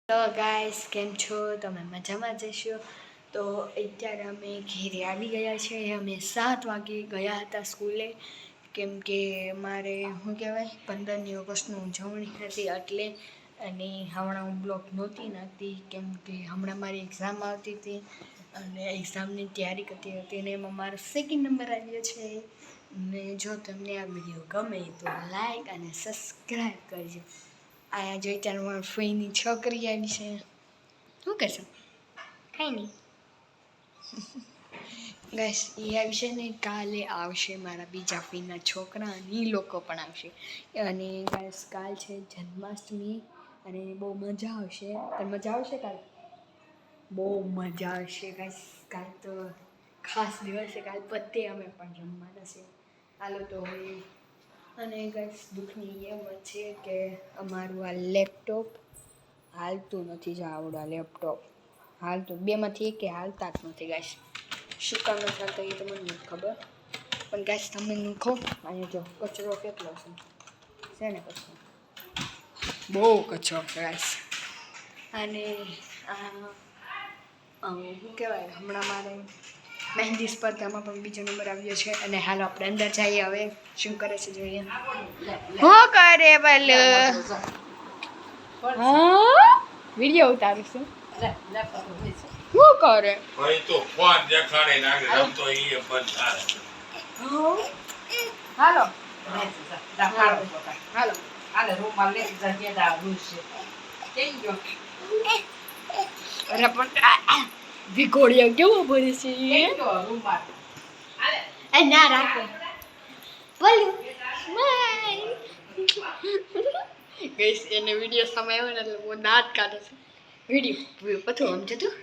તો ગાઈસ કેમ છો તમે મજામાં જશો તો અત્યારે અમે ઘેરે આવી ગયા છે અમે 7 વાગે ગયા હતા સ્કૂલે કેમ કે મારે શું કહેવાય 15મી ઓગસ્ટની ઉજવણી હતી એટલે અને હમણાં હું બ્લોગ નહોતી નાખતી કેમ કે હમણાં મારી એક્ઝામ આવતી હતી અને એક્ઝામની તૈયારી કરતી હતી અને એમાં મારો 2nd નંબર આવ્યો છે અને જો તમને આ વિડીયો ગમે તો લાઈક અને સબસ્ક્રાઈબ કરજો આયા જોઈ ત્યારે મારા ફઈની છોકરી આવી છે શું કરશો કાંઈ નહીં બસ એ આવશે ને કાલે આવશે મારા બીજા ફઈના છોકરા અને એ લોકો પણ આવશે અને બસ કાલ છે જન્માષ્ટમી અને બહુ મજા આવશે પણ મજા આવશે કાલ બહુ મજા આવશે બસ કાલ તો ખાસ દિવસ છે કાલ પત્તે અમે પણ રમવાના છે હાલો તો હવે અને ગાઈસ દુઃખની એ વાત છે કે અમારું આ લેપટોપ હાલતું નથી જ આવડું આ લેપટોપ હાલતું બેમાંથી એકે હાલતા જ નથી ગાઈસ શું કામ નથી હાલતા એ તો મને નથી ખબર પણ ગાઈસ તમે નખો અહીંયા જો કચરો કેટલો છે ને કચરો બહુ કચરો ગાઈસ અને શું કહેવાય હમણાં મારે મહેંદી સ્પર્ધામાં પણ બીજો નંબર આવ્યો છે અને હાલો આપણે અંદર જઈએ હવે શું કરે છે જોઈએ શું કરે બલ હા વિડીયો ઉતારું છું શું કરે ભાઈ તો ફોન દેખાડે નાખે રમતો ઈ બંધ થાય હાલો હાલો હાલે રૂમમાં લઈ જગ્યા દા રૂસ છે કેમ ગયો અરે પણ વિકોડિયા કેવો ભરે છે કેમ ગયો રૂમમાં એ ના રાખો બોલું ગઈસ એને વિડીયો સમય આવે ને એટલે બહુ દાંત કાઢે છે વિડીયો પથું આમ જતું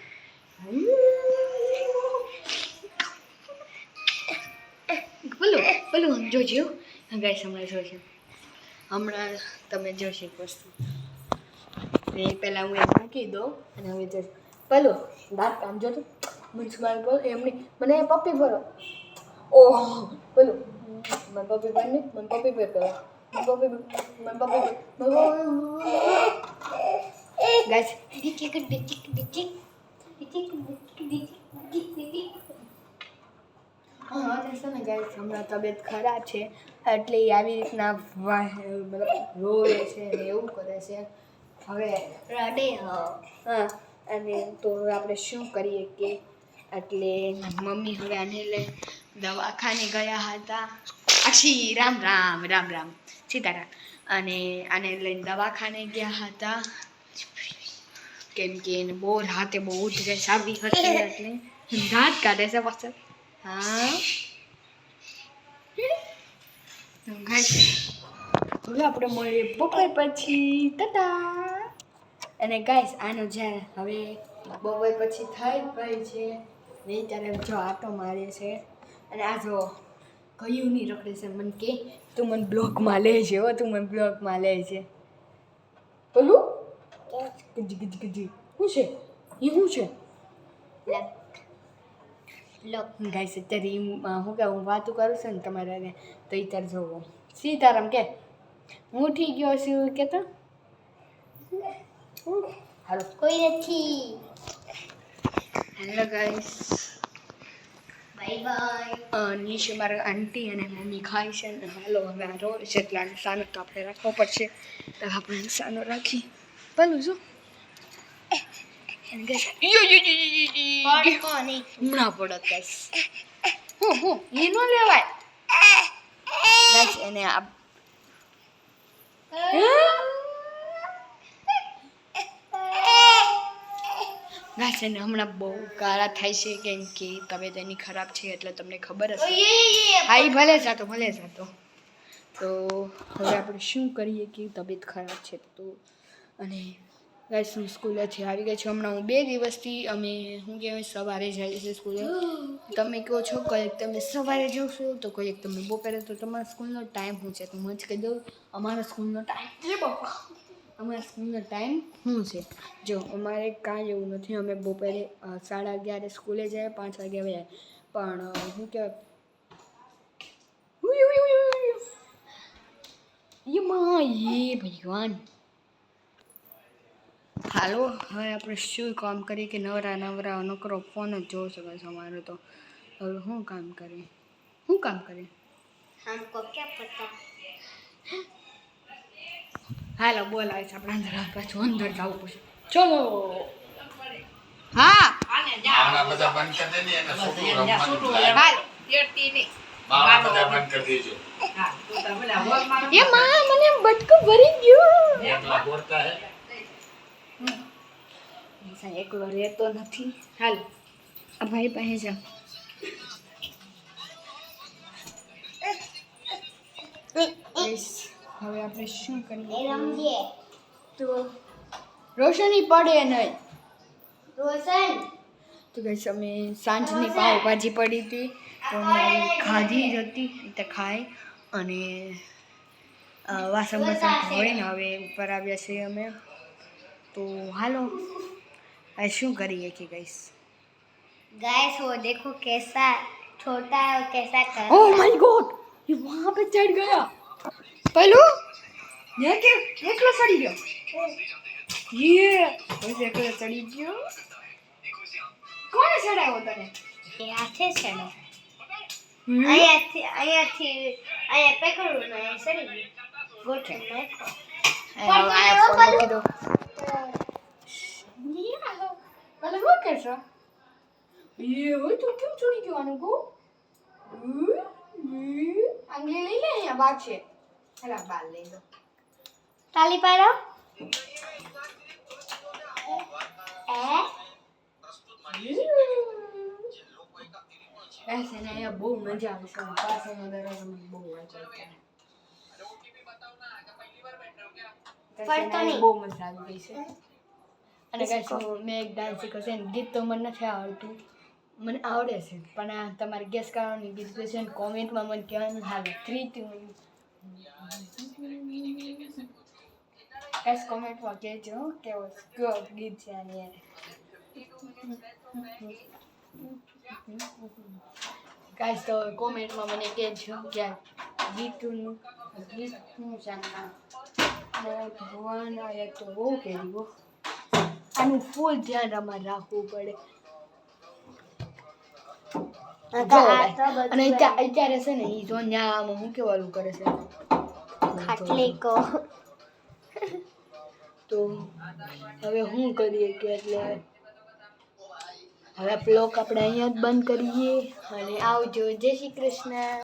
બોલું જોજો ગાઈસ હમણાં જોજો હમણાં તમે જોશો એક વસ્તુ એ પહેલાં હું એમ મૂકી દઉં અને હવે જો પેલું દાંત કામ જોતો મ્યુનિસિપલ બોલ એમની મને પપ્પી ભરો ઓહ પેલું મને પપ્પી ભર નહીં મને પપ્પી ભર કરો ગાઈસ હા ને ગાઈસ હમણાં તબિયત ખરાબ છે એટલે એ આવી રીતના મતલબ રોવે છે ને એવું કરે છે હવે રડે હા અને તો આપણે શું કરીએ કે એટલે મમ્મી હવે આને લઈ દવાખાને ગયા હતા આશી રામ રામ રામ રામ સીતારામ અને આને લઈને દવાખાને ગયા હતા કેમ કે એને બહુ રાતે બહુ ઉધરસ આવી હતી એટલે દાંત કાઢે છે પાછળ હા હવે આપણે મળીએ બપોર પછી ટાટા અને ગાઈસ આનો જ્યારે હવે બપોર પછી થઈ ગઈ છે ને ત્યારે જો આટો મારે છે અને આ જો કયું નહીં રખડે છે મને કે તું મને બ્લોગમાં લે છે હો તું મને બ્લોગમાં લે છે બોલું કજી કજી કજી શું છે એ શું છે ગાઈસ અત્યારે હું કે હું વાતું કરું છું ને તમારે તો એ ત્યારે જોવો સીતારામ કે હું ઉઠી ગયો છું કે તો હાલો કોઈ નથી હેલો ગાઈસ બાય બાય નીચે મારા આંટી અને મમ્મી ખાય છે ને હાલો હવે આ રોડ છે એટલે આને સાનો તો આપણે રાખવો પડશે તો આપણે સાનો રાખી પેલું શું હમણાં પડત ગાઈસ હું એ ન લેવાય ગાઈસ એને આ ગાઈસ એને હમણાં બહુ ગાળા થાય છે કેમ કે તબિયત એની ખરાબ છે એટલે તમને ખબર હશે હા એ ભલે જાતો તો હવે આપણે શું કરીએ કે તબિયત ખરાબ છે તો અને ગાઈસ હું સ્કૂલેથી આવી ગઈ છું હમણાં હું 2 દિવસથી અમે શું કહેવાય સવારે જઈએ છીએ સ્કૂલે તમે કહો છો કોઈક તમે સવારે જાઓ છો તો કોઈક તમે બપોરે તો તમારા સ્કૂલનો ટાઈમ શું છે તો હું જ કહી દઉં અમારા સ્કૂલનો ટાઈમ અમારા સ્કૂલનો ટાઈમ શું છે જો અમારે કાંઈ એવું નથી અમે બપોરે 11:30 સ્કૂલે જાય 5 વાગે આવ્યા પણ શું કહેવાય એ ભગવાન હાલો હવે આપણે શું કામ કરીએ કે નવરા નકરો ફોન જ જોવો છો બસ અમારે તો હવે શું કામ કરીએ हमको क्या पता હાલો બોલાવે છે આપણે અંદર પાછું અંદર જવું પડશે ચલો હા બાવડા બધા બંધ કરી દે ને એને છોકરું રમવાનું થાય. હાલ બાવડા બધા બંધ કરી દેજો. હા, તો તમે બોલા, હોલ મારો. એ માં મને બટકું ભરી ગયું એકલા દોડતા હે. એકલો રહેતો નથી હાલ આ ભાઈ પાસે જા Yes, હવે આપણે શું કરીએ रमजिए તો રોશની પડે નહીં रोशन તો ગઈશ અમે સાંજની પાવભાજી પડી હતી તો અમે ખાધી જ હતી તો ખાઈ અને વાસણ બસણ ધોઈને હવે ઉપર આવ્યા છીએ અમે તો હાલો હવે શું કરીએ કે ગઈશ गाइस वो देखो कैसा छोटा है और कैसा कर ओह माय गॉड ये वहां पे चढ़ गया पहलू ये के एकलो चढ़ी गयो ये वैसे एकलो चढ़ी गयो કોણે ચડાવ્યો તને ये हाथे चढ़ो અહીંયા પકડું ને સડી ગોઠે નાખો આ ફોન મૂકી દો મને શું કહેશો ये હોય તો કેમ ચડી ગયો આનું ગો આંગળી લઈ લે અહીંયા બાર છે હેલા બાર લઈ લો તાલી પાડો ऐसे ना यार बहुत मजा આવે છે પાસનો દરવાજો મને બહુ મજા આવે પડતો નહીં. બહુ મજા આવી ગઈ છે અને ગાઈસ મેં એક ડાન્સ શીખ્યો છે ને ગીત તો મને નથી આવડતું મને આવડે છે પણ આ તમારે ગેસ કરવાનું ગીત છે ને કોમેન્ટમાં મને કહેવાનું હાલ 3 2 ગાઈસ કોમેન્ટમાં કહેજો કેવો કયો ગીત છે આની યાર ગાઈસ તો કોમેન્ટમાં મને કહેજો કે ગીતનું શું છે ભગવાન આયા તો બહુ કહેવું આનું ફૂલ ધ્યાન અમારે રાખવું પડે અને અત્યારે છે ને એ જો ન્યા હું કેવાલું કરે છે ખાટલી કો તો હવે શું કરીએ કે એટલે હવે બ્લોગ આપણે અહીંયા જ બંધ કરીએ અને આવજો જય શ્રી કૃષ્ણ